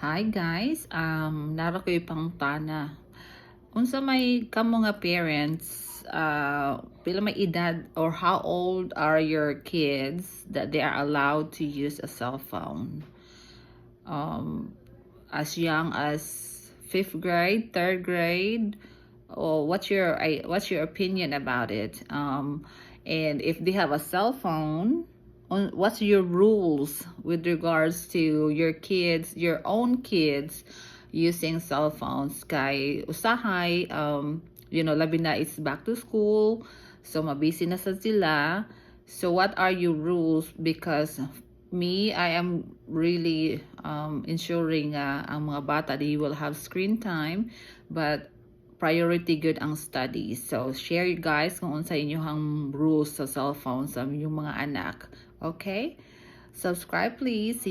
Hi guys, nara ko'y pangutana. Unsa may kamo nga parents, pila may edad or how old are your kids that they are allowed to use a cell phone? As young as fifth grade, third grade, or what's your opinion about it? And if they have a cell phone, what's your rules with regards to your kids, your own kids using cell phones? Kay usahay, labi na it's back to school, so mabisi na sa sila. So what are your rules? Because me, I am really ensuring ang mga bata they will have screen time, but priority good ang studies. So share you guys kung unsa inyong rules sa cellphone sa inyong mga anak. Okay? Subscribe please.